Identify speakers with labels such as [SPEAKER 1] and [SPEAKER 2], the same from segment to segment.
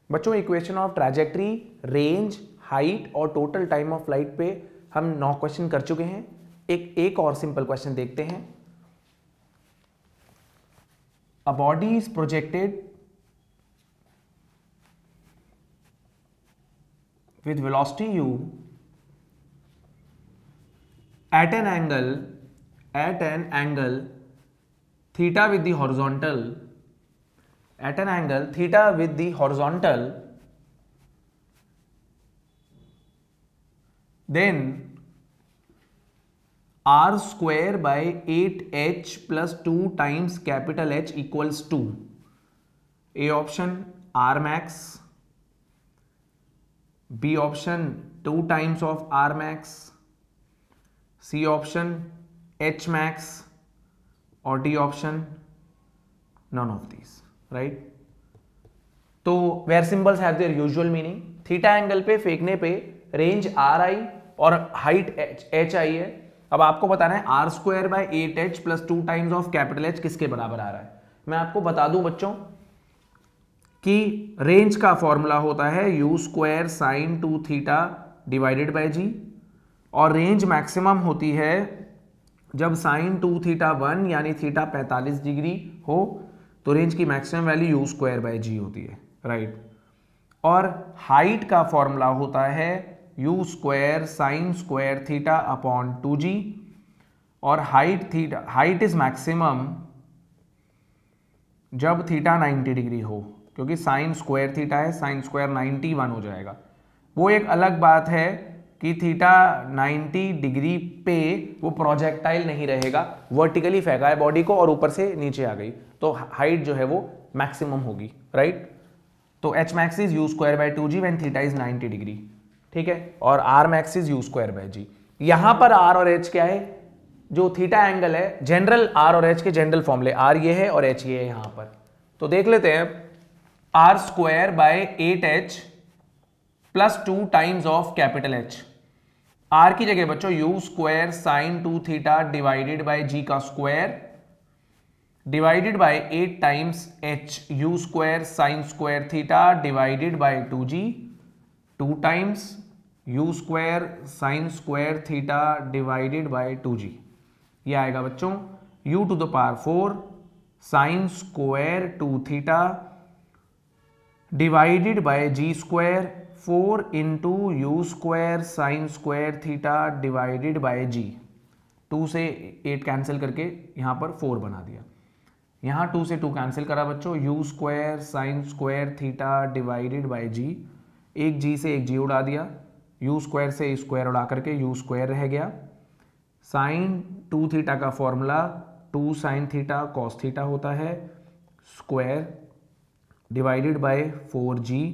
[SPEAKER 1] बच्चों equation of trajectory, range, height और total time of flight पे हम 9 क्वेश्चन कर चुके हैं। एक और सिंपल क्वेश्चन देखते हैं। A body is projected with velocity u at an angle theta with the horizontal then r square by 8h plus 2 times capital H equals to A option r max, B option 2 times of R max, C option H max और D option none of these, right? तो where symbols have their usual meaning, theta angle पे फेंकने पे range are आई और height H I है। अब आपको बताना है R square by 8h plus 2 times of capital H किसके बराबर आ रहा है। मैं आपको बता दूं बच्चों कि रेंज का फॉर्मूला होता है u square sine 2 theta divided by g, और रेंज मैक्सिमम होती है जब साइन 2 थीटा 1 यानी थीटा 45 डिग्री हो, तो रेंज की maximum value u square by g होती है, राइट। और हाइट का फॉर्मूला होता है u square sine square theta upon 2g, और हाइट इज मैक्सिमम जब थीटा 90 डिग्री हो, क्योंकि साइन स्क्वायर थीटा है, साइन स्क्वायर 91 हो जाएगा। वो एक अलग बात है कि थीटा 90 डिग्री पे वो प्रोजेक्टाइल नहीं रहेगा, वर्टिकली फेंका है बॉडी को और ऊपर से नीचे आ गई, तो हाइट जो है वो मैक्सिमम होगी, राइट। तो h max is u square by 2g when theta is 90 degree, ठीक है, और R max is u square by g. यहां पर आर और एच क्या है, जो थीटा एंगल है, जनरल आर और एच के जनरल फॉर्मूले, आर ये है और एच ये है यहां पर। तो देख लेते हैं, R square by 8h plus 2 times of capital H. R की जगह बच्चों u square sine 2 theta divided by g का square divided by 8 times h u square sine square theta divided by 2g, 2 times u square sine square theta divided by 2g। ये आएगा बच्चों u to the power 4 sine square 2 theta divided by g square 4 into you square sine square theta divided by g. 2 से 8 cancel करके यहां पर 4 बना दिया, यहां 2 से 2 कैंसिल करा बच्चों, u square sine square theta divided by जी, एक जी से एक जी उड़ा दिया, यू स्क्वायर से स्क्वायर उड़ा करके यू स्क्वायर रह गया। साइन 2 थीटा का formula 2 sine theta cos theta होता है, square divided by 4g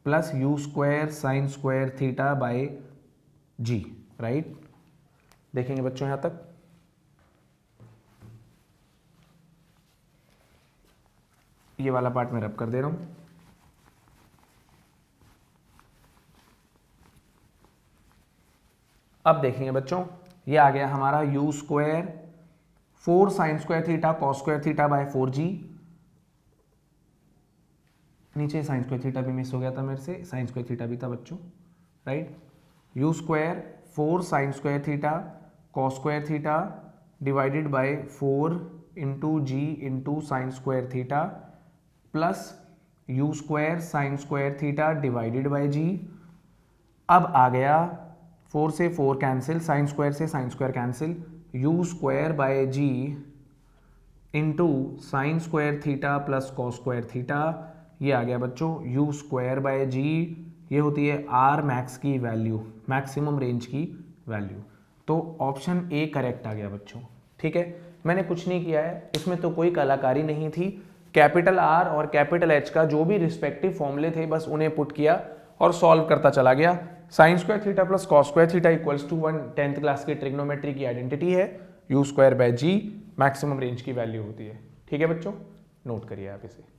[SPEAKER 1] plus u square sine square theta by g, right. देखेंगे बच्चों यहां तक, ये वाला पार्ट मैं रब कर दे रहा हूं। अब देखेंगे बच्चों, ये आ गया हमारा you square 4 sine square theta cos square theta bye 4g, नीचे साइन स्क्वायर थीटा भी मिस हो गया था मेरे से, साइन स्क्वायर थीटा भी था बच्चों, right. U square 4 sine square theta cos square theta divided by 4 into g into sine square theta plus u square sine square theta divided by g. अब आ गया 4 से 4 कैंसिल, साइन स्क्वायर से sine square cancel, u square by g into sine square theta plus cos square theta. ये आ गया बच्चों u square by जी, ये होती है आर मैक्स की वैल्यू, मैक्सिमम रेंज की वैल्यू। तो ऑप्शन ए करेक्ट आ गया बच्चों, ठीक है। मैंने कुछ नहीं किया है, इसमें तो कोई कलाकारी नहीं थी। कैपिटल आर और कैपिटल एच का जो भी रिस्पेक्टिव फॉर्मूले थे बस उन्हें पुट किया और सॉल्व करता चला गया। Sine square theta plus cos square theta equals to 1 10th class की ट्रिग्नोमेट्री की आइडेंटिटी है, u square by g maximum range की वैल्यू होती है, ठीक है बच्चों, नोट करिए आप इसे।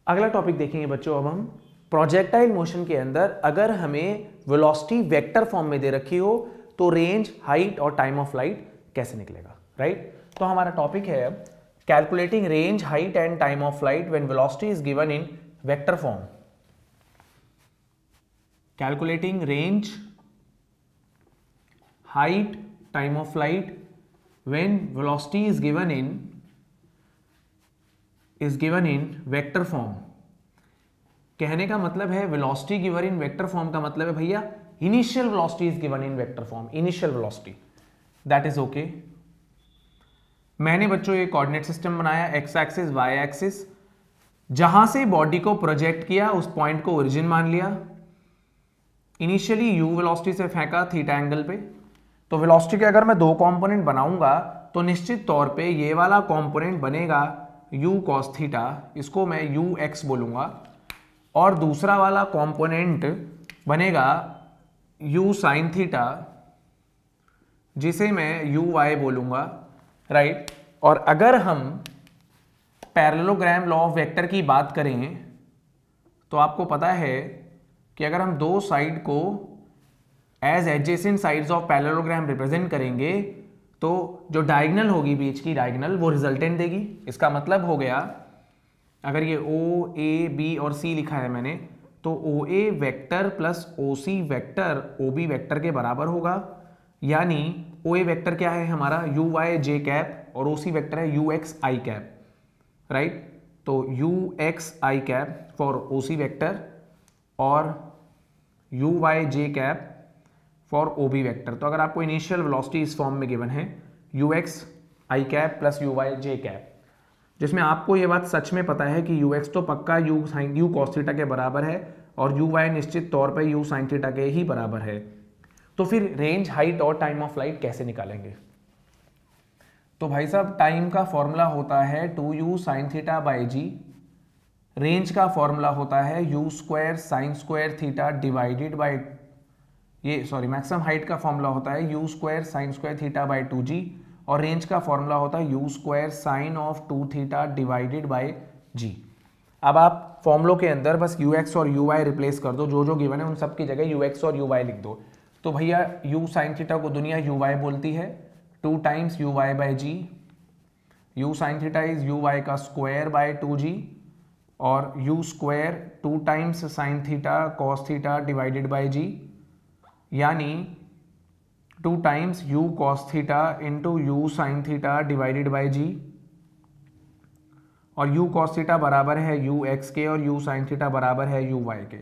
[SPEAKER 1] अगला टॉपिक देखेंगे बच्चों अब हम प्रोजेक्टाइल मोशन के अंदर अगर हमें वेलोसिटी वेक्टर फॉर्म में दे रखी हो तो रेंज, हाइट और टाइम ऑफ फ्लाइट कैसे निकलेगा, राइट। तो हमारा टॉपिक है अब calculating range, height and time of flight when velocity is given in vector form. Calculating range, height, time of flight when velocity is given in vector form। कहने का मतलब है velocity given in vector form का मतलब है भैया initial velocity is given in vector form, initial velocity, that is okay। मैंने बच्चों ये कोऑर्डिनेट सिस्टम बनाया, x एक्सिस, y एक्सिस, जहां से बॉडी को प्रोजेक्ट किया उस पॉइंट को ओरिजिन मान लिया, इनिशियली u वेलोसिटी से फेंका थीटा एंगल पे। तो वेलोसिटी के अगर मैं दो कंपोनेंट बनाऊंगा तो निश्चित तौर पे ये वाला कंपोनेंट बनेगा u cos थीटा, इसको मैं ux बोलूंगा, और दूसरा वाला कंपोनेंट बनेगा u sin थीटा, जिसे मैं uy बोलूंगा, राइट। और अगर हम पैरेललोग्राम लॉ ऑफ वेक्टर की बात करें तो आपको पता है कि अगर हम दो साइड को as adjacent sides of parallelogram represent करेंगे तो जो डायगोनल होगी बीच की डायगोनल वो रिजल्टेंट देगी। इसका मतलब हो गया अगर ये ओ, ए, बी और सी लिखा है मैंने तो ओ ए vector plus O C vector O B vector के बराबर होगा, यानी ओ ए वेक्टर क्या है हमारा यू वाई जे कैप और ओ सी वेक्टर है u x i cap, right. तो u x i cap for O C vector और u y j cap for O B vector. तो अगर आपको इनिशियल वेलोसिटी इस फॉर्म में given है u x i cap plus u y j cap, जिसमें आपको ये बात सच में पता है कि यू एक्स तो पक्का यू कॉस थीटा के बराबर है और यू वाई निश्चित तौर पे यू साइन थीटा के ही बराबर है। तो फिर रेंज, हाइट और टाइम ऑफ फ्लाइट कैसे निकालेंगे? तो भाई साहब टाइम का फॉर्मूला होता है 2u sine theta by g, range का फॉर्मूला होता है u square sine square theta divided by maximum height का फॉर्मूला होता है u square sine square theta by 2g, और रेंज का फॉर्मूला होता है u square sine of 2 theta divided by g। अब आप फॉर्मूलों के अंदर बस ux और uy रिप्लेस कर दो, जो जो गिवन है उन सब की जगह ux और uy लिख दो। तो भैया u साइन थीटा को दुनिया uy बोलती है, 2 times uy by g, u sine theta is uy का स्क्वायर बाय 2g, और u square 2 times sine theta cos theta divided by g, यानी 2 times u cos theta into u sine theta divided by g, और u cos theta बराबर है ux के और u sine theta बराबर है uy के।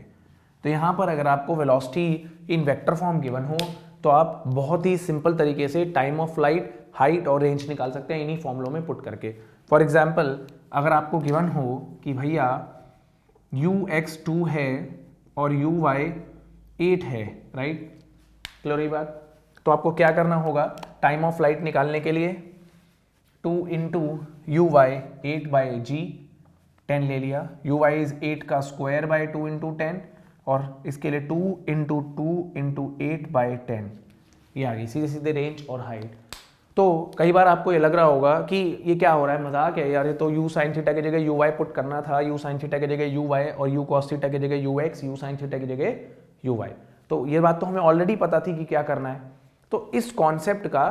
[SPEAKER 1] तो यहाँ पर अगर आपको वेलोसिटी इन वेक्टर फॉर्म गिवन हो तो आप बहुत ही सिंपल तरीके से टाइम ऑफ फ्लाइट, हाइट और रेंज निकाल सकते हैं इन्हीं फॉर्मुलों में पुट करके। फॉर एग्जाम्पल अगर आपको गिवन हो कि भैया ux 2 है और uy 8 है, राइट, क्लियर ये बात। तो आपको क्या करना होगा टाइम ऑफ फ्लाइट निकालने के लिए 2 इंटू यू वाई 8 बाई जी, 10 ले लिया, यू वाई इज 8 का स्क्वायर बाई 2 इंटू 10, और इसके लिए 2 इंटू 8 बाई 10, ये आ गई सीधे सीधे रेंज और हाइट। तो कई बार आपको ये लग रहा होगा कि ये क्या हो रहा है, मजाक है यार, ये तो यू साइन थीटा की जगह यू वाई पुट करना था, यू साइन थीटा की जगह यू वाई, और यू कॉस थीटा की जगह you x, you sine theta की जगह यू वाई। तो ये बात तो हमें ऑलरेडी पता थी कि क्या करना है। तो इस कॉन्सेप्ट का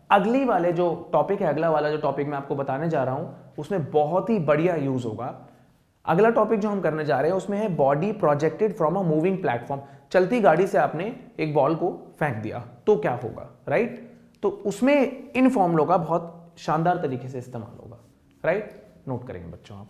[SPEAKER 1] अगली वाले जो टॉपिक है, अगला वाला जो टॉपिक मैं आपको बताने जा रहा हूं उसमें बहुत ही बढ़िया यूज होगा। अगला टॉपिक जो हम करने जा रहे हैं उसमें है body projected from a moving platform. चलती गाड़ी से आपने एक बॉल को फेंक दिया तो क्या होगा, राइट। तो उसमें इन फॉर्मुलों का बहुत शानदार तरीके से इस्तेमाल होगा, राइट। नोट करेंगे बच्चों आप।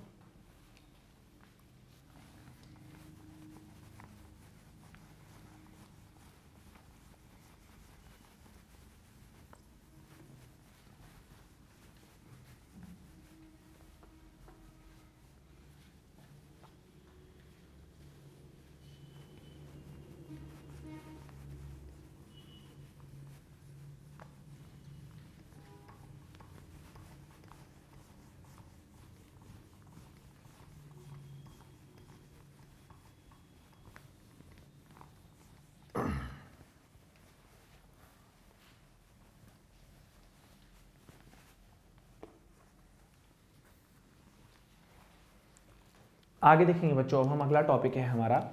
[SPEAKER 1] आगे देखेंगे बच्चों, अब हम अगला टॉपिक है हमारा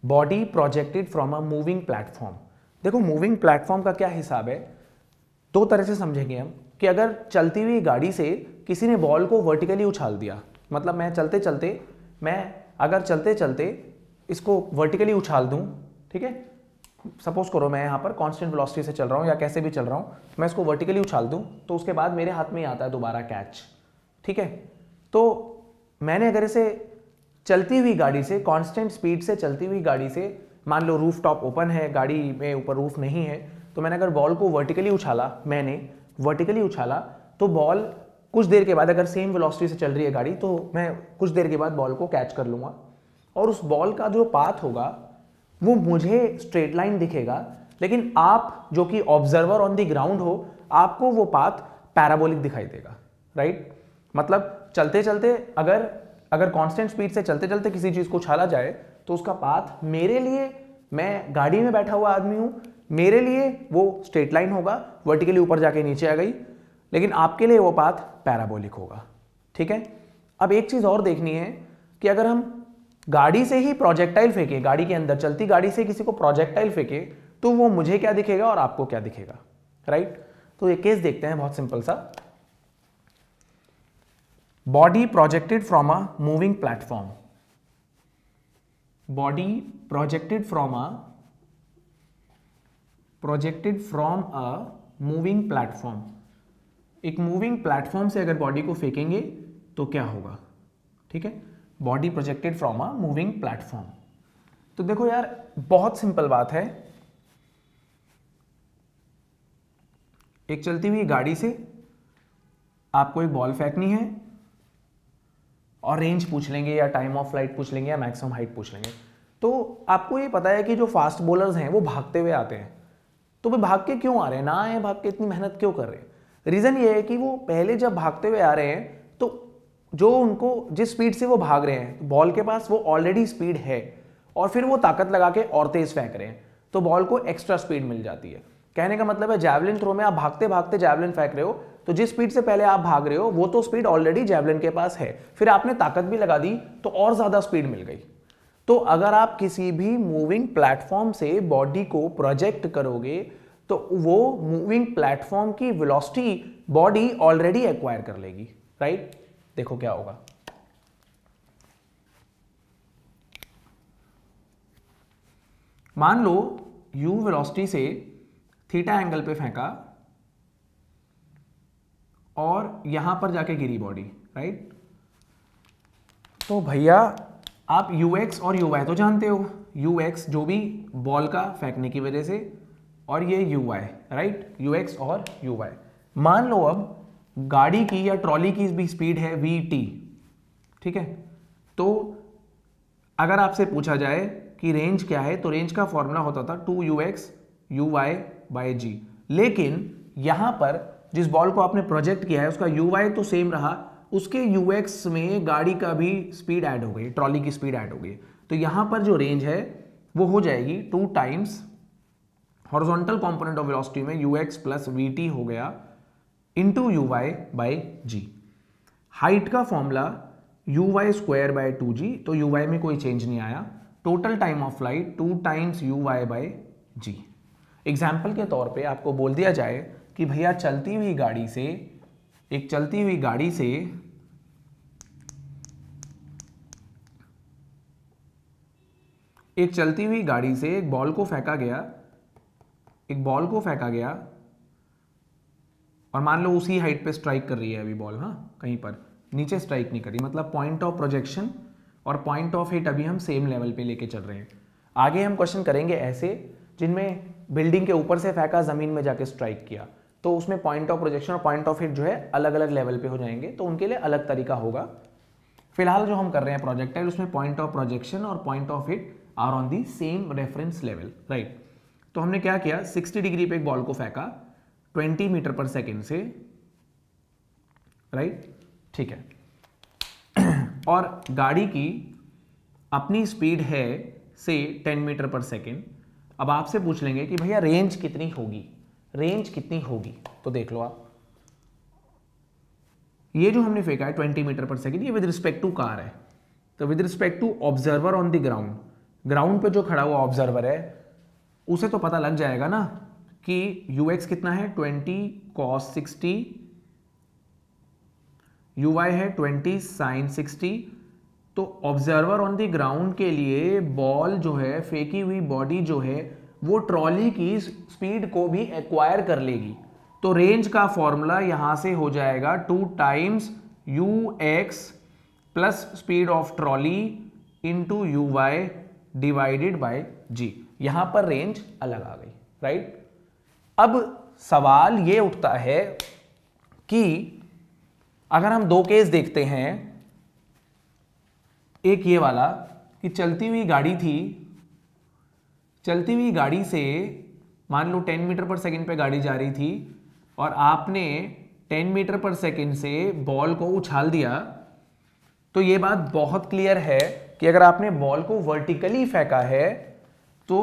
[SPEAKER 1] body projected from a moving platform. देखो मूविंग प्लेटफॉर्म का क्या हिसाब है, दो तरह से समझेंगे हम कि अगर चलती हुई गाड़ी से किसी ने बॉल को वर्टिकली उछाल दिया, मतलब मैं अगर चलते चलते इसको वर्टिकली उछाल दूं, ठीक है, सपोज करो मैं यहाँ पर कांस्टेंट वेलोसिटी से चल रहा हूँ या कैसे भी चल रहा हूँ, मैं इसको वर्टिकली उछाल दूं तो उसके बाद मेरे हाथ में ही आता है दोबारा कैच, ठीक है। तो मैंने अगर इसे चलती हुई गाड़ी से, कांस्टेंट स्पीड से चलती हुई गाड़ी से, मान लो रूफ टॉप ओपन है, गाड़ी में ऊपर रूफ नहीं है, तो मैंने अगर बॉल को वर्टिकली उछाला, तो बॉल कुछ देर के बाद, अगर सेम वेलोसिटी से चल रही है गाड़ी, तो मैं कुछ देर के बाद बॉल को कैच कर लूँगा और उस बॉल का जो पाथ होगा वो मुझे स्ट्रेट लाइन दिखेगा, लेकिन आप जो कि ऑब्जर्वर ऑन द ग्राउंड हो, आपको वो पाथ पैराबोलिक दिखाई देगा, राइट। मतलब चलते चलते अगर कांस्टेंट स्पीड से चलते चलते किसी चीज़ को उछाला जाए तो उसका पाथ मेरे लिए, मैं गाड़ी में बैठा हुआ आदमी हूँ, मेरे लिए वो स्ट्रेट लाइन होगा, वर्टिकली ऊपर जाके नीचे आ गई, लेकिन आपके लिए वो पाथ पैराबोलिक होगा, ठीक है। अब एक चीज़ और देखनी है कि अगर हम गाड़ी से ही प्रोजेक्टाइल फेंके, गाड़ी के अंदर चलती गाड़ी से किसी को प्रोजेक्टाइल फेंके, तो वो मुझे क्या दिखेगा और आपको क्या दिखेगा, राइट। तो ये केस देखते हैं बहुत सिंपल सा। Body projected from a moving platform, body projected from a moving platform. एक मूविंग प्लेटफॉर्म से अगर बॉडी को फेंकेंगे तो क्या होगा, ठीक है, body projected from a moving platform. तो देखो यार बहुत सिंपल बात है, एक चलती हुई गाड़ी से आपको एक बॉल फेंकनी है और रेंज पूछ लेंगे या टाइम ऑफ फ्लाइट पूछ लेंगे या मैक्सिमम हाइट पूछ लेंगे। तो आपको ये पता है कि जो फास्ट बॉलर्स हैं वो भागते हुए आते हैं, तो वे भाग के क्यों आ रहे हैं, ना आए भाग के इतनी मेहनत क्यों कर रहे हैं। रीज़न ये है कि वो पहले जब भागते हुए आ रहे हैं तो जो उनको जिस स्पीड से वो भाग रहे हैं, बॉल के पास वो ऑलरेडी स्पीड है और फिर वो ताकत लगा के और तेज फेंक रहे हैं, तो बॉल को एक्स्ट्रा स्पीड मिल जाती है। कहने का मतलब है जैवलिन थ्रो में आप भागते भागते जैवलिन फेंक रहे हो, तो जिस स्पीड से पहले आप भाग रहे हो वो तो स्पीड ऑलरेडी जैवलिन के पास है, फिर आपने ताकत भी लगा दी तो और ज्यादा स्पीड मिल गई। तो अगर आप किसी भी मूविंग प्लेटफॉर्म से बॉडी को प्रोजेक्ट करोगे तो वो मूविंग प्लेटफॉर्म की वेलोसिटी बॉडी ऑलरेडी एक्वायर कर लेगी, राइट। देखो क्या होगा, मान लो u वेलोसिटी से थीटा एंगल पे फेंका और यहां पर जाके गिरी बॉडी, राइट। तो भैया आप ux और uy तो जानते हो, ux जो भी बॉल का फेंकने की वजह से, और ये uy, राइट, ux और uy। मान लो अब गाड़ी की या ट्रॉली की भी स्पीड है vt, ठीक है। तो अगर आपसे पूछा जाए कि रेंज क्या है, तो रेंज का फॉर्मूला होता था 2ux uy/g, लेकिन यहां पर जिस बॉल को आपने प्रोजेक्ट किया है उसका uy तो सेम रहा, उसके ux में गाड़ी का भी स्पीड ऐड हो गई, ट्रॉली की स्पीड ऐड हो गई, तो यहां पर जो रेंज है वो हो जाएगी 2 times horizontal component of velocity में ux प्लस vt हो गया इंटू uy/g। हाइट का फॉर्मूला uy² 2g, तो uy में कोई चेंज नहीं आया। Total time of flight 2 times uy/g। Example के तौर पे आपको बोल दिया जाए कि भैया चलती हुई गाड़ी से एक बॉल को फेंका गया, और मान लो उसी हाइट पे स्ट्राइक कर रही है अभी बॉल, हाँ, कहीं पर नीचे स्ट्राइक नहीं कर रही, मतलब पॉइंट ऑफ प्रोजेक्शन और पॉइंट ऑफ हिट अभी हम सेम लेवल पे लेके चल रहे हैं। आगे हम क्वेश्चन करेंगे ऐसे जिनमें बिल्डिंग के ऊपर से फेंका, जमीन में जाके स्ट्राइक किया, तो उसमें पॉइंट ऑफ प्रोजेक्शन और पॉइंट ऑफ हिट जो है अलग अलग लेवल पे हो जाएंगे, तो उनके लिए अलग तरीका होगा। फिलहाल जो हम कर रहे हैं प्रोजेक्टाइल, उसमें पॉइंट ऑफ प्रोजेक्शन और point of hit are on the same reference level, right. तो हमने क्या किया, 60 डिग्री पे एक बॉल को फेंका 20 मीटर पर सेकेंड से, राइट, ठीक है, और गाड़ी की अपनी स्पीड है से 10 मीटर पर सेकेंड। अब आपसे पूछ लेंगे कि भैया रेंज कितनी होगी, तो देख लो आप, ये जो हमने फेंका है 20 मीटर पर सेकेंड, ये विद रिस्पेक्ट टू कार है, तो with respect to observer on the ground, ground पे जो खड़ा हुआ ऑब्जर्वर है उसे तो पता लग जाएगा ना कि ux कितना है 20 cos 60, uy है 20 sin 60। तो ऑब्जर्वर ऑन द ग्राउंड के लिए बॉल जो है, फेंकी हुई बॉडी जो है, वो ट्रॉली की स्पीड को भी एक्वायर कर लेगी। तो रेंज का फॉर्मूला यहां से हो जाएगा 2 times ux plus speed of trolley into uy divided by g। यहां पर रेंज अलग आ गई, राइट। अब सवाल ये उठता है कि अगर हम दो केस देखते हैं, एक ये वाला कि चलती हुई गाड़ी थी, चलती हुई गाड़ी से मान लो 10 मीटर पर सेकंड पे गाड़ी जा रही थी और आपने 10 मीटर पर सेकंड से बॉल को उछाल दिया, तो ये बात बहुत क्लियर है कि अगर आपने बॉल को वर्टिकली फेंका है तो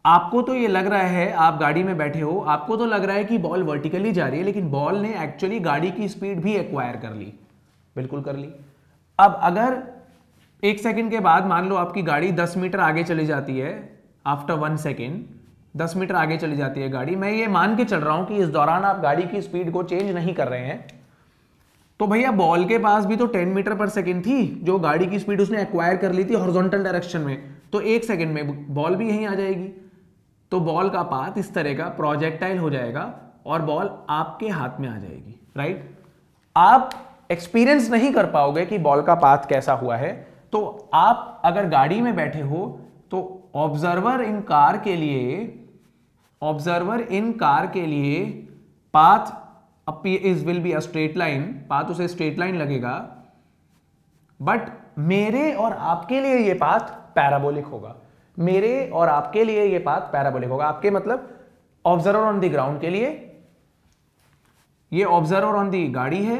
[SPEAKER 1] आपको तो ये लग रहा है, आप गाड़ी में बैठे हो, आपको तो लग रहा है कि बॉल वर्टिकली जा रही है, लेकिन बॉल ने एक्चुअली गाड़ी की स्पीड भी एक्वायर कर ली, बिल्कुल कर ली। अब अगर एक सेकंड के बाद मान लो आपकी गाड़ी 10 मीटर आगे चली जाती है, आफ्टर 1 सेकेंड 10 मीटर आगे चली जाती है गाड़ी, मैं ये मान के चल रहा हूं कि इस दौरान आप गाड़ी की स्पीड को चेंज नहीं कर रहे हैं, तो भैया बॉल के पास भी तो 10 मीटर पर सेकंड थी, जो गाड़ी की स्पीड उसने एक्वायर कर ली थी हॉरिजॉन्टल डायरेक्शन में, तो एक सेकंड में बॉल भी यहीं आ जाएगी। तो बॉल का पाथ इस तरह का प्रोजेक्टाइल हो जाएगा और बॉल आपके हाथ में आ जाएगी, राइट। आप एक्सपीरियंस नहीं कर पाओगे कि बॉल का पाथ कैसा हुआ है। तो आप अगर गाड़ी में बैठे हो तो ऑब्जर्वर इन कार के लिए path will be a straight line, path उसे स्ट्रेट लाइन लगेगा, बट मेरे और आपके लिए ये पाथ पैराबोलिक होगा। मेरे और आपके लिए ये पाथ पैराबोलिक होगा। आपके मतलब ऑब्जर्वर ऑन द ग्राउंड के लिए, ये ऑब्जर्वर ऑन द गाड़ी है,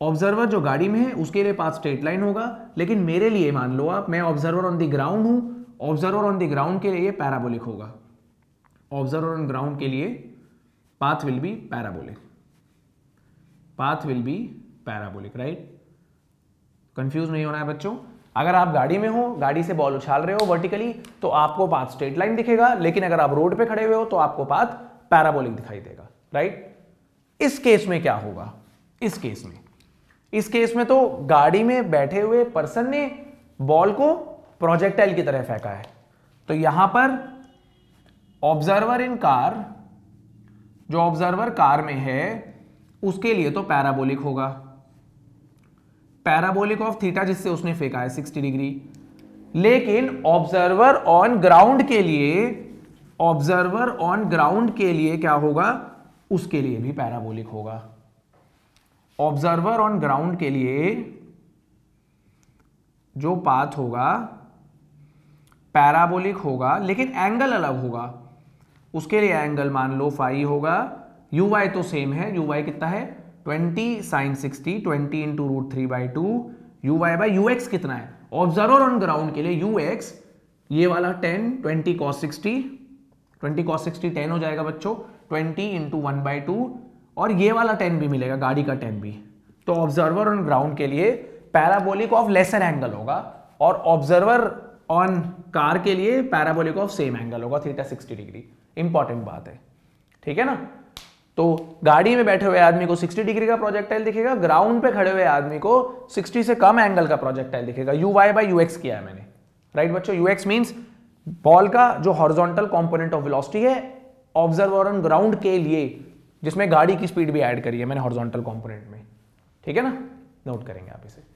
[SPEAKER 1] ऑब्जर्वर जो गाड़ी में है उसके लिए पाथ स्ट्रेट लाइन होगा, लेकिन मेरे लिए मान लो आप, मैं ऑब्जर्वर ऑन द ग्राउंड हूं, ऑब्जर्वर ऑन द ग्राउंड के लिए ये पैराबोलिक होगा। ऑब्जर्वर ऑन ग्राउंड के लिए path will be parabolic, path will be parabolic, right. Confuse नहीं होना है बच्चों। अगर आप गाड़ी में हो, गाड़ी से बॉल उछाल रहे हो वर्टिकली, तो आपको पाथ स्ट्रेट लाइन दिखेगा, लेकिन अगर आप रोड पे खड़े हुए हो तो आपको पाथ पैराबोलिक दिखाई देगा, राइट। इस केस में क्या होगा, इस केस में तो गाड़ी में बैठे हुए पर्सन ने बॉल को प्रोजेक्टाइल की तरह फेंका है, तो यहां पर ऑब्जर्वर इन कार, जो ऑब्जर्वर कार में है उसके लिए तो पैराबोलिक होगा, पैराबोलिक ऑफ थीटा जिससे उसने फेंका है 60 डिग्री। लेकिन ऑब्जर्वर ऑन ग्राउंड के लिए क्या होगा, उसके लिए भी पैराबोलिक होगा। ऑब्जर्वर ऑन ग्राउंड के लिए जो पाथ होगा पैराबोलिक होगा, लेकिन एंगल अलग होगा। उसके लिए एंगल मान लो फाई होगा, uy तो सेम है, uy कितना है 20 sin 60, 20 into root 3/2, uy by ux कितना है, ऑब्जर्वर ऑन ग्राउंड के लिए ux ये वाला 10, 20 cos 60, 20 cos 60 10 हो जाएगा बच्चों, 20 इंटू 1/2, और ये वाला 10 भी मिलेगा, गाड़ी का 10 भी। तो ऑब्जर्वर ऑन ग्राउंड के लिए पैराबोलिक ऑफ लेसर एंगल होगा, और ऑब्जर्वर ऑन कार के लिए पैराबोलिक ऑफ सेम एंगल होगा, थीटा 60 डिग्री। इंपॉर्टेंट बात है, ठीक है ना। तो गाड़ी में बैठे हुए आदमी को 60 डिग्री का प्रोजेक्टाइल दिखेगा, ग्राउंड पे खड़े हुए आदमी को 60 से कम एंगल का प्रोजेक्टाइल दिखेगा। uy बाई ux किया है मैंने, राइट बच्चों। ux मींस बॉल का जो हॉरिजॉन्टल कंपोनेंट ऑफ वेलोसिटी है ऑब्जर्वर ऑन ग्राउंड के लिए, जिसमें गाड़ी की स्पीड भी ऐड करी है मैंने हॉरिजॉन्टल कंपोनेंट में, ठीक है ना। नोट करेंगे आप इसे।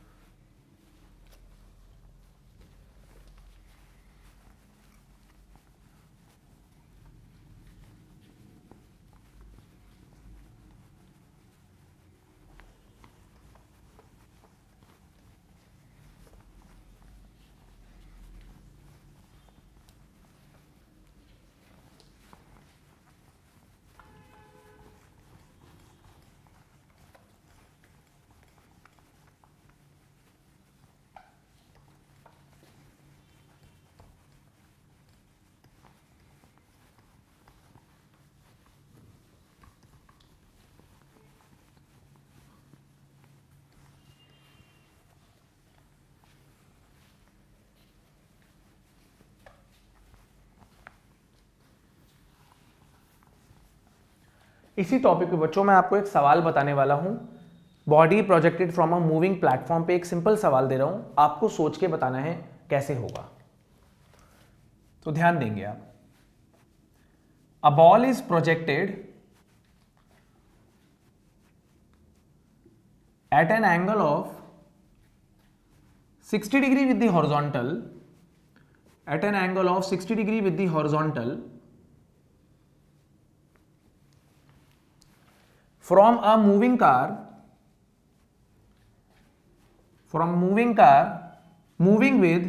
[SPEAKER 1] इसी टॉपिक पे बच्चों मैं आपको एक सवाल बताने वाला हूं। Body projected from a moving platform पे एक सिंपल सवाल दे रहा हूं, आपको सोच के बताना है कैसे होगा। तो ध्यान देंगे आप। A ball is projected at an angle of 60 degree with the horizontal, at an angle of 60 degree with the horizontal from a moving car, moving with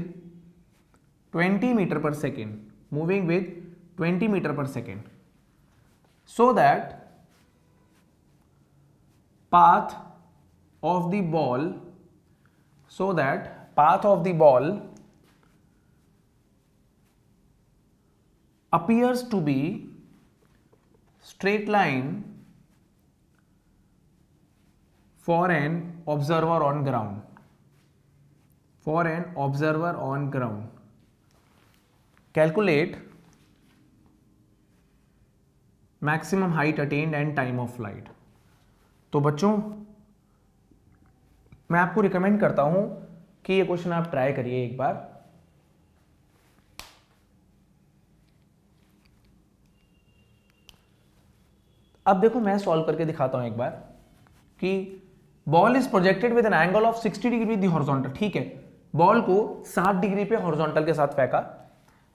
[SPEAKER 1] 20 meter per second, moving with 20 meter per second, so that path of the ball appears to be straight line for an observer on ground. Calculate maximum height attained and time of flight. तो बच्चों मैं आपको recommend करता हूं कि ये question आप try करिए एक बार। अब देखो मैं सॉल्व करके दिखाता हूं एक बार कि ball is projected with an angle of 60 degree with the horizontal. ठीक है, बॉल को 60 डिग्री पे हॉरिजॉन्टल के साथ फेंका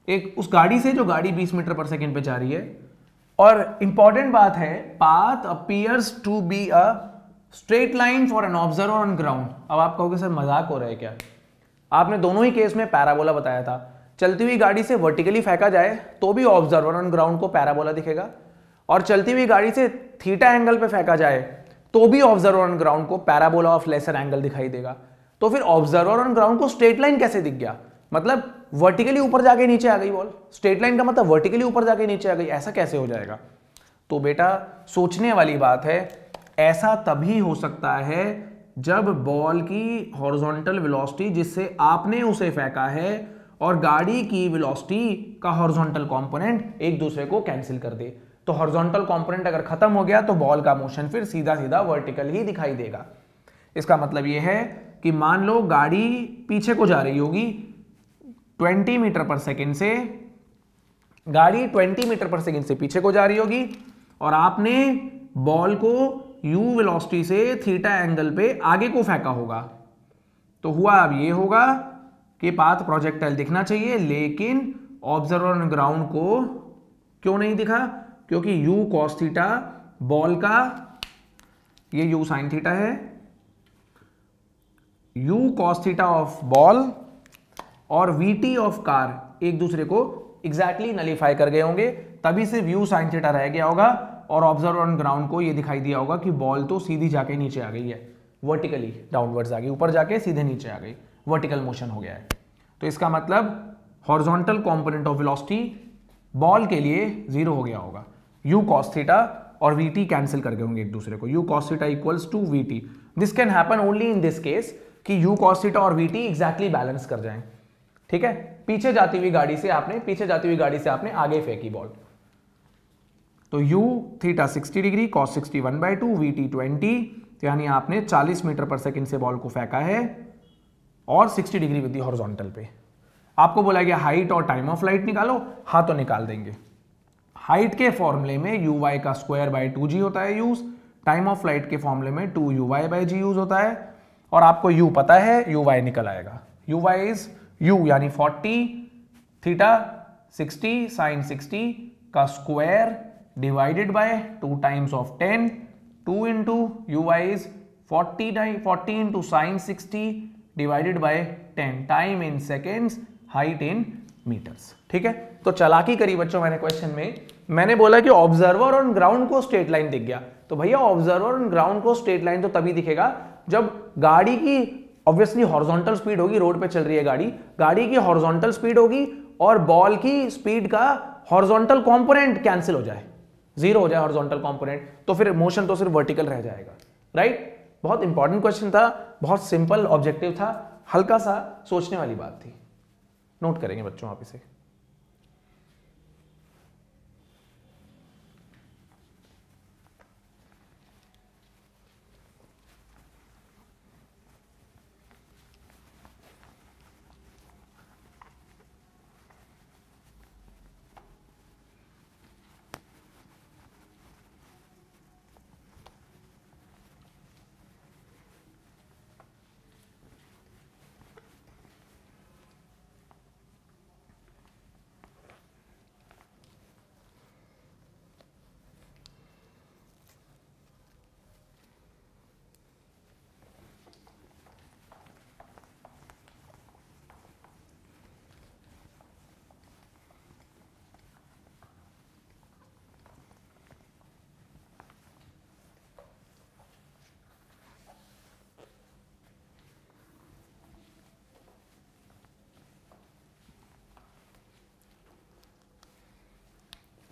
[SPEAKER 1] एक उस गाड़ी से जो गाड़ी 20 मीटर पर सेकेंड पे जा रही है। और इंपॉर्टेंट बात है, path appears to be a straight line for an observer on ground. अब आप कहोगे सर मजाक हो रहा है क्या? आपने दोनों ही केस में पैराबोला बताया था। चलती हुई गाड़ी से वर्टिकली फेंका जाए तो भी ऑब्जर्वर ऑन ग्राउंड को पैराबोला दिखेगा, और चलती हुई गाड़ी से थीटा एंगल पे फेंका जाए तो भी ऑब्जर्वर ऑन ग्राउंड को पैराबोला ऑफ लेसर एंगल दिखाई देगा। तो फिर ऑब्जर्वर ऑन ग्राउंड को स्ट्रेट लाइन कैसे दिख गया? मतलब वर्टिकली ऊपर जाके नीचे आ गई बॉल। स्ट्रेट लाइन का मतलब वर्टिकली ऊपर जाके नीचे आ गई, ऐसा कैसे हो जाएगा? तो बेटा सोचने वाली बात है। ऐसा तभी हो सकता है जब बॉल की हॉरिजॉन्टल वेलोसिटी जिससे आपने उसे फेंका है और गाड़ी की वेलोसिटी का हॉरिजॉन्टल कंपोनेंट एक दूसरे को कैंसिल कर दे। तो हॉरिजॉन्टल कंपोनेंट अगर खत्म हो गया तो बॉल का मोशन फिर सीधा सीधा वर्टिकल ही दिखाई देगा। इसका मतलब यह है कि मान लो गाड़ी पीछे को जा रही होगी 20 मीटर पर सेकेंड से, गाड़ी 20 मीटर पर सेकेंड से पीछे को जा रही होगी और आपने बॉल को u वेलोसिटी से थीटा एंगल पे आगे को फेंका होगा। तो हुआ अब ये होगा कि पाथ प्रोजेक्टाइल दिखना चाहिए, लेकिन ऑब्जर्वर ऑन ग्राउंड को क्यों नहीं दिखा? क्योंकि u cos थीटा बॉल का, ये u sin थीटा है, u cos theta of ball और vt ऑफ कार एक दूसरे को एग्जैक्टली नलीफाई कर गए होंगे, तभी सिर्फ u sin थीटा रह गया होगा और ऑब्जर्वर ऑन ग्राउंड को ये दिखाई दिया होगा कि बॉल तो सीधी जाके नीचे आ गई है, वर्टिकली डाउनवर्ड्स आ गई, ऊपर जाके सीधे नीचे आ गई, वर्टिकल मोशन हो गया है। तो इसका मतलब horizontal component of velocity ball के लिए 0 हो गया होगा। u cos थीटा और vt कैंसिल कर गए होंगे एक दूसरे को, u cos theta equals to vt। This can happen only in this case कि u cos थीटा और vt एग्जैक्टली बैलेंस कर जाएं। ठीक है, पीछे जाती हुई गाड़ी से आपने आगे फेंकी बॉल, तो u theta 60 degree, cos 60 1/2, vt 20, यानी आपने 40 मीटर पर सेकेंड से बॉल को फेंका है और 60 डिग्री विद द हॉरिजॉन्टल पे। आपको बोला गया हाइट और टाइम ऑफ फ्लाइट निकालो, हाँ तो निकाल देंगे। हाइट के फॉर्मूले में uy का स्क्वायर बाय 2g होता है यूज, टाइम ऑफ फ्लाइट के फॉर्मूले में 2uy बाय g यूज होता है, और आपको u पता है, uy निकल आएगा। uy इज u यानी 40 थीटा 60 साइन 60 का square divided by 2 times of 10, 2 into uy is 40 into sine 60 divided by 10, time in seconds, height in metres. ठीक है, तो चालाकी करी बच्चों मैंने क्वेश्चन में, मैंने बोला कि ऑब्जर्वर ऑन ग्राउंड को स्ट्रेट लाइन दिख गया। तो भैया ऑब्जर्वर ऑन ग्राउंड को स्ट्रेट लाइन तो तभी दिखेगा जब गाड़ी की ऑब्वियसली हॉरिजॉन्टल स्पीड होगी, रोड पे चल रही है गाड़ी की हॉरिजॉन्टल स्पीड होगी और बॉल की स्पीड का हॉरिजॉन्टल कंपोनेंट कैंसिल हो जाए, 0 हो जाए हॉरिजॉन्टल कंपोनेंट, तो फिर मोशन तो सिर्फ वर्टिकल रह जाएगा। राइट, बहुत इंपॉर्टेंट क्वेश्चन था, बहुत सिंपल ऑब्जेक्टिव था, हल्का सा सोचने वाली बात थी। नोट करेंगे बच्चों आप इसे।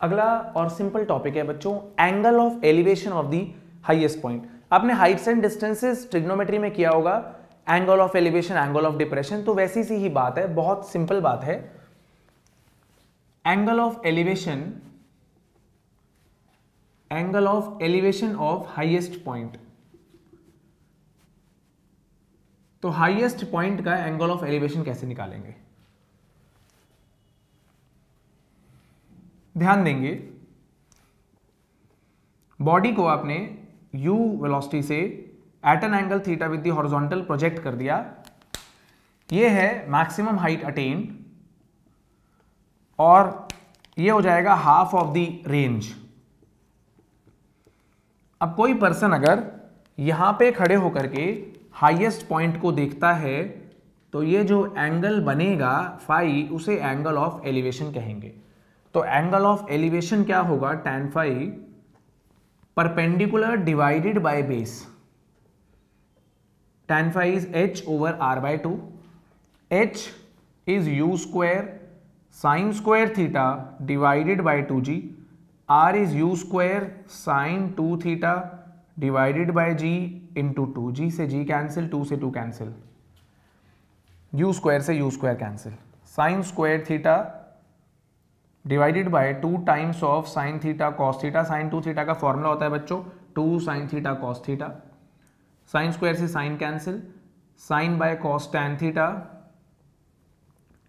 [SPEAKER 1] अगला और सिंपल टॉपिक है बच्चों, angle of elevation of the highest point. आपने हाइट्स एंड डिस्टेंसेस ट्रिग्नोमेट्री में किया होगा, angle of elevation, angle of depression, तो वैसी सी ही बात है, बहुत सिंपल बात है। Angle of elevation of highest point, तो हाईएस्ट पॉइंट का एंगल ऑफ एलिवेशन कैसे निकालेंगे? ध्यान देंगे, बॉडी को आपने u वेलोसिटी से at an angle theta with the horizontal project कर दिया, ये है मैक्सिमम हाइट अटेन्ड, और ये हो जाएगा हाफ ऑफ द रेंज। अब कोई पर्सन अगर यहां पे खड़े होकर के हाईएस्ट पॉइंट को देखता है तो ये जो एंगल बनेगा फाई, उसे एंगल ऑफ एलिवेशन कहेंगे। तो एंगल ऑफ एलिवेशन क्या होगा? tan phi perpendicular divided by base. tan phi is h over r by 2, h is u square sin square theta divided by 2g, r is u square sin 2 theta divided by g into 2, g से g cancel, 2 से 2 cancel, u square से u square cancel, sin square theta divided by 2 times of sine theta cos theta. Sine 2 theta का formula होता है बच्चों 2 sine theta cos theta, sine square से sine cancel, sine by cos tan theta,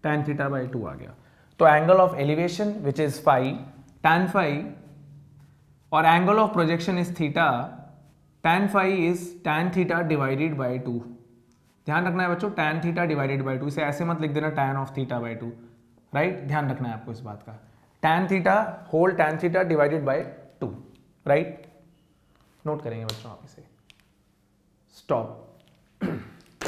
[SPEAKER 1] tan theta by 2 आ गया। तो angle of elevation which is phi, tan phi, और angle of projection is theta, tan phi is tan theta divided by 2। ध्यान रखना है बच्चों, tan theta divided by 2, इसे ऐसे मत लिख देना tan of theta by 2, right? ध्यान रखना है आपको इस बात का, tan theta whole tan theta divided by 2, right? Note करेंगे बच्चों आप इसे। स्टॉप।